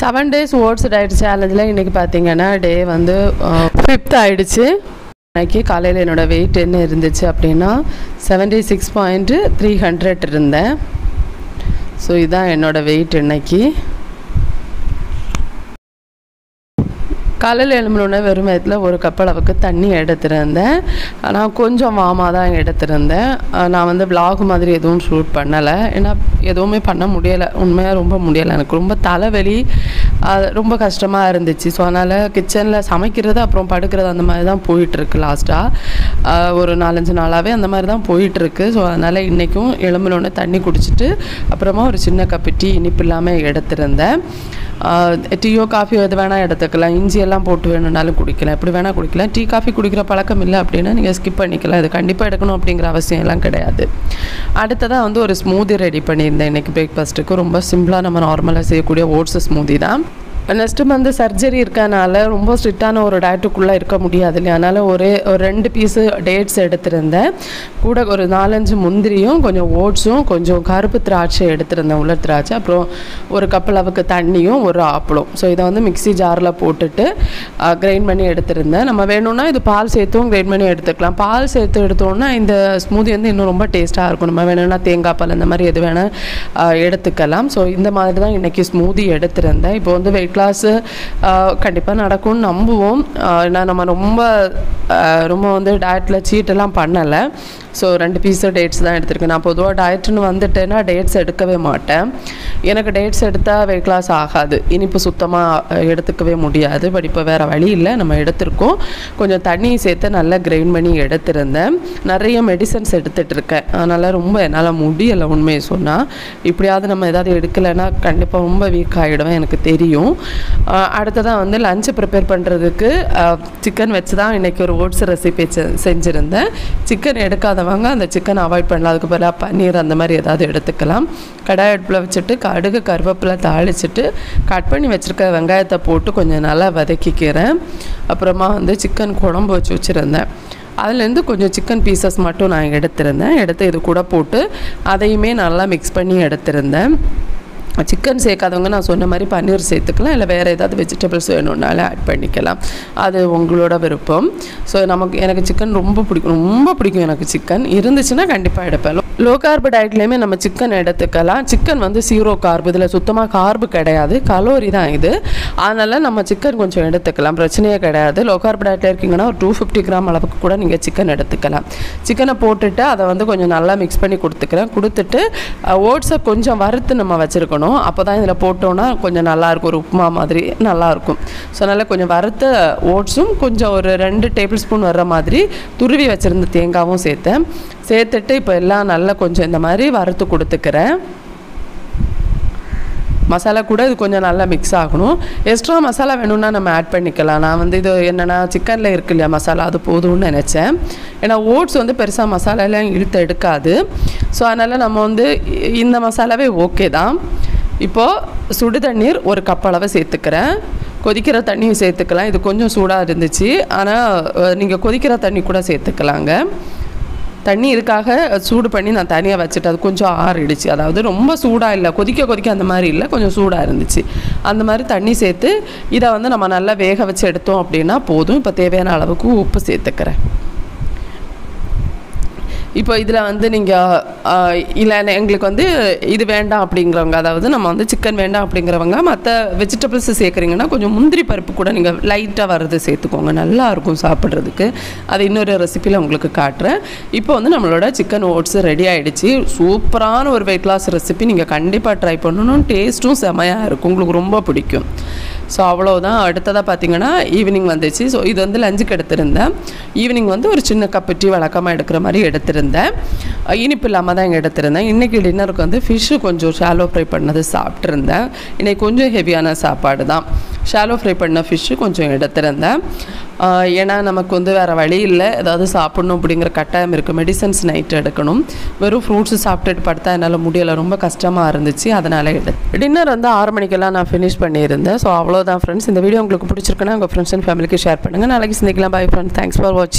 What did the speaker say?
7 days oats diet challenge இன்னைக்கு பார்த்தீங்கன்னா டே வந்து 5th ஆயிடுச்சு. இன்னைக்கு காலையில் என்னோட வெயிட் என்ன இருந்துச்சு அப்படின்னா 76.300 இருந்தேன். ஸோ இதுதான் என்னோட வெயிட் இன்னைக்கு. காலையில் எழும்புனோடனே வெறும் வயிற்றில் ஒரு கப் அளவுக்கு தண்ணி எடுத்துருந்தேன். நான் கொஞ்சம் வாமாக தான் எடுத்துருந்தேன். நான் வந்து விலாக் மாதிரி எதுவும் ஷூட் பண்ணலை, ஏன்னா எதுவுமே பண்ண முடியலை, உண்மையாக ரொம்ப முடியலை. எனக்கு ரொம்ப தலைவலி, ரொம்ப கஷ்டமாக இருந்துச்சு. ஸோ அதனால் கிச்சனில் சமைக்கிறது அப்புறம் படுக்கிறது அந்த மாதிரி தான் போயிட்டுருக்கு. லாஸ்ட்டாக ஒரு 4-5 நாளாகவே அந்த மாதிரி தான் போயிட்டுருக்கு. ஸோ அதனால் இன்றைக்கும் எழும்புனோடனே தண்ணி குடிச்சிட்டு அப்புறமா ஒரு சின்ன கப்பு டீ இனிப்பு இல்லாமல் எடுத்துருந்தேன். டீயோ காஃபியோ எது வேணால் எடுத்துக்கலாம், இஞ்சியெல்லாம் போட்டு வேணும்னாலும் குடிக்கலாம், எப்படி வேணால் குடிக்கலாம். டீ காஃபி குடிக்கிற பழக்கம் இல்லை அப்படின்னா நீங்கள் ஸ்கிப் பண்ணிக்கலாம், இது கண்டிப்பாக எடுக்கணும் அப்படிங்கிற அவசியம் எல்லாம் கிடையாது. அடுத்ததாக வந்து ஒரு ஸ்மூதி ரெடி பண்ணியிருந்தேன் இன்றைக்கி பிரேக்ஃபாஸ்ட்டுக்கு. ரொம்ப சிம்பிளாக நம்ம நார்மலாக செய்யக்கூடிய ஓட்ஸ் ஸ்மூதி தான். நெக்ஸ்ட்டு வந்து சர்ஜரி இருக்கனால ரொம்ப ஸ்ட்ரிக்டான ஒரு டயட்டுக்குள்ளே இருக்க முடியாது இல்லையா, அதனால் ஒரு 2 பீஸு டேட்ஸ் எடுத்திருந்தேன். கூட ஒரு 4-5 முந்திரியும் கொஞ்சம் ஓட்ஸும் கொஞ்சம் கருப்பு திராட்சை எடுத்திருந்தேன், உலர் திராட்சை. அப்புறம் ஒரு கப் அளவுக்கு தண்ணியும் ஒரு ஆப்பிளும். ஸோ இதை வந்து மிக்ஸி ஜாரில் போட்டுட்டு கிரைண்ட் பண்ணி எடுத்திருந்தேன். நம்ம வேணும்னா இது பால் சேர்த்தும் கிரைண்ட் பண்ணி எடுத்துக்கலாம். பால் சேர்த்து எடுத்தோன்னா இந்த ஸ்மூதி வந்து இன்னும் ரொம்ப டேஸ்ட்டாக இருக்கும். நம்ம வேணும்னா தேங்காய் பால் இந்த மாதிரி எது வேணால் எடுத்துக்கலாம். ஸோ இந்த மாதிரி தான் இன்றைக்கி ஸ்மூதி எடுத்திருந்தேன். இப்போ வந்து வெயிட் கிளாஸு கண்டிப்பாக நடக்கும்னு நம்புவோம். ஏன்னா நம்ம ரொம்ப வந்து டயட்டில் சீட்டெல்லாம் பண்ணலை. ஸோ 2 பீஸு டேட்ஸ் தான் எடுத்திருக்கேன். நான் பொதுவாக டயட்டுன்னு வந்துட்டேன்னா டேட்ஸ் எடுக்கவே மாட்டேன். எனக்கு டேட்ஸ் எடுத்தால் வெயிட் கிளாஸ் ஆகாது, இனிப்பு சுத்தமாக எடுத்துக்கவே முடியாது. பட் இப்போ வேறு வழி இல்லை, நம்ம எடுத்திருக்கோம். கொஞ்சம் தண்ணி சேர்த்து நல்லா கிரைண்ட் பண்ணி எடுத்திருந்தேன். நிறைய மெடிசன்ஸ் எடுத்துகிட்ருக்கேன், அதனால் ரொம்ப என்னால் முடியலை உண்மையை சொன்னால். இப்படியாவது நம்ம எதாவது எடுக்கலைன்னா கண்டிப்பாக ரொம்ப வீக் ஆகிடுவேன், எனக்கு தெரியும். அடுத்ததாக வந்து லஞ்சு ப்ரிப்பேர் பண்ணுறதுக்கு சிக்கன் வச்சு தான் இன்றைக்கி ஒரு ஓட்ஸ் ரெசிபி செஞ்சுருந்தேன். சிக்கன் எடுக்காதவங்க அந்த சிக்கன் அவாய்ட் பண்ணலாம், அதுக்கு பதிலாக பன்னீர் அந்த மாதிரி ஏதாவது எடுத்துக்கலாம். கடாய் அடுப்பில் வச்சுட்டு கடுகு கருவேப்பிலை தாளிச்சிட்டு கட் பண்ணி வச்சுருக்க வெங்காயத்தை போட்டு கொஞ்சம் நல்லா வதக்கிக்கிறேன். அப்புறமா வந்து சிக்கன் குழம்பு வச்சுருந்தேன், அதுலேருந்து கொஞ்சம் சிக்கன் பீசஸ் மட்டும் நான் எடுத்திருந்தேன். எடுத்து இது கூட போட்டு அதையுமே நல்லா மிக்ஸ் பண்ணி எடுத்திருந்தேன். சிக்கன் சேர்க்காதவங்க நான் சொன்ன மாதிரி பன்னீர் சேர்த்துக்கலாம், இல்லை வேறு ஏதாவது வெஜிடபிள்ஸ் வேணும்னாலும் ஆட் பண்ணிக்கலாம், அது உங்களோட விருப்பம். ஸோ எனக்கு சிக்கன் ரொம்ப பிடிக்கும். எனக்கு சிக்கன் இருந்துச்சுன்னா கண்டிப்பாக எடுப்பேன். லோ கார்பு டயட்லேயுமே நம்ம சிக்கன் எடுத்துக்கலாம். சிக்கன் வந்து 0 கார்பு, இதில் சுத்தமாக கார்பு கிடையாது, கலோரி தான் இது. அதனால் நம்ம சிக்கன் கொஞ்சம் எடுத்துக்கலாம், பிரச்சனையே கிடையாது. லோ கார்பு டயட்டில் இருக்கீங்கன்னா ஒரு 250 கிராம் அளவுக்கு கூட நீங்கள் சிக்கன் எடுத்துக்கலாம். சிக்கனை போட்டுட்டு அதை வந்து கொஞ்சம் நல்லா மிக்ஸ் பண்ணி கொடுத்துட்டு ஓட்ஸை கொஞ்சம் வறுத்து நம்ம வச்சுருக்கணும். அப்போ தான் இதில் போட்டோன்னா கொஞ்சம் நல்லாயிருக்கும், ஒரு உப்புமா மாதிரி நல்லாயிருக்கும். ஸோ அதனால் கொஞ்சம் வறுத்த ஓட்ஸும் கொஞ்சம் ஒரு 2 டேபிள் ஸ்பூன் வர்ற மாதிரி துருவி வச்சுருந்த தேங்காவும் சேர்த்துட்டு இப்போ எல்லாம் நல்லா கொஞ்சம் இந்த மாதிரி வறுத்து கொடுத்துக்கிறேன். மசாலா கூட இது கொஞ்சம் நல்லா மிக்ஸ் ஆகணும். எக்ஸ்ட்ரா மசாலா வேணும்னா நம்ம ஆட் பண்ணிக்கலாம். நான் வந்து இது என்னென்னா சிக்கனில் இருக்கு இல்லையா மசாலா, அது போதும்னு நினச்சேன். ஏன்னா ஓட்ஸ் வந்து பெருசாக மசாலாலாம் இழுத்து எடுக்காது. ஸோ அதனால் நம்ம வந்து இந்த மசாலாவே ஓகே தான். இப்போது சுடு தண்ணீர் ஒரு கப் அளவை சேர்த்துக்கிறேன். கொதிக்கிற தண்ணியும் சேர்த்துக்கலாம், இது கொஞ்சம் சூடாக இருந்துச்சு, ஆனால் நீங்கள் கொதிக்கிற தண்ணி கூட சேர்த்துக்கலாங்க. தண்ணி இதுக்காக சூடு பண்ணி நான் தனியாக வச்சுட்டு அது கொஞ்சம் ஆறிடுச்சு. அதாவது ரொம்ப சூடாக இல்லை, கொதிக்க அந்த மாதிரி இல்லை, கொஞ்சம் சூடாக இருந்துச்சு. அந்த மாதிரி தண்ணி சேர்த்து இதை வந்து நம்ம நல்லா வேக வச்சு எடுத்தோம் அப்படின்னா போதும். இப்போ தேவையான அளவுக்கு உப்பு சேர்த்துக்கிறேன். இப்போ இதில் வந்து நீங்கள் இல்லை எங்களுக்கு வந்து இது வேண்டாம் அப்படிங்கிறவங்க, அதாவது நம்ம வந்து சிக்கன் வேண்டாம் அப்படிங்கிறவங்க மற்ற வெஜிடபிள்ஸ் சேர்க்குறீங்கன்னா கொஞ்சம் முந்திரி பருப்பு கூட நீங்கள் லைட்டாக வறுத்து சேர்த்துக்கோங்க, நல்லாயிருக்கும் சாப்பிட்றதுக்கு. அது இன்னொரு ரெசிப்பியில் உங்களுக்கு காட்டுறேன். இப்போ வந்து நம்மளோட சிக்கன் ஓட்ஸ் ரெடி ஆகிடுச்சு. சூப்பரான ஒரு வெயிட் லாஸ் ரெசிபி, நீங்கள் கண்டிப்பாக ட்ரை பண்ணணும். டேஸ்ட்டும் செமையாக இருக்கும், உங்களுக்கு ரொம்ப பிடிக்கும். ஸோ அவ்வளோதான். அடுத்ததாக பார்த்தீங்கன்னா ஈவினிங் வந்துச்சு. ஸோ இது வந்து லஞ்சுக்கு எடுத்திருந்தேன். ஈவினிங் வந்து ஒரு சின்ன கப்பு டீ வழக்கமாக எடுக்கிற மாதிரி எடுத்திருந்தேன். இனிப்பு இல்லாமல் தான் இங்கே எடுத்திருந்தேன். இன்றைக்கி டின்னருக்கு வந்து ஃபிஷ்ஷு கொஞ்சம் ஷாலோ ஃப்ரை பண்ணது சாப்பிட்ருந்தேன். இன்றைக்கி கொஞ்சம் ஹெவியான சாப்பாடு தான். ஷாலோ ஃப்ரை பண்ண ஃபிஷ்ஷு கொஞ்சம் எடுத்திருந்தேன். ஏன்னா நமக்கு வந்து வேறு வழி இல்லை, ஏதாவது சாப்பிட்ணும் அப்படிங்கிற கட்டாயம் இருக்குது. மெடிசன்ஸ் நைட் எடுக்கணும். வெறும் ஃப்ரூட்ஸு சாப்பிட்டுட்டு படுத்தா என்னால் முடியலை, ரொம்ப கஷ்டமாக இருந்துச்சு. அதனால் டின்னர் வந்து 6 மணிக்கெல்லாம் நான் ஃபினிஷ் பண்ணியிருந்தேன். ஸோ அவ்வளோதான் ஃப்ரெண்ட்ஸ். இந்த வீடியோ உங்களுக்கு பிடிச்சிருக்குன்னா உங்கள் ஃப்ரெண்ட்ஸ் அண்ட் ஃபேமிலிக்கு ஷேர் பண்ணுங்கள். நாளைக்கு சந்திக்கலாம். பை ஃப்ரெண்ட்ஸ், தேங்க்ஸ் ஃபார் வாட்சிங்.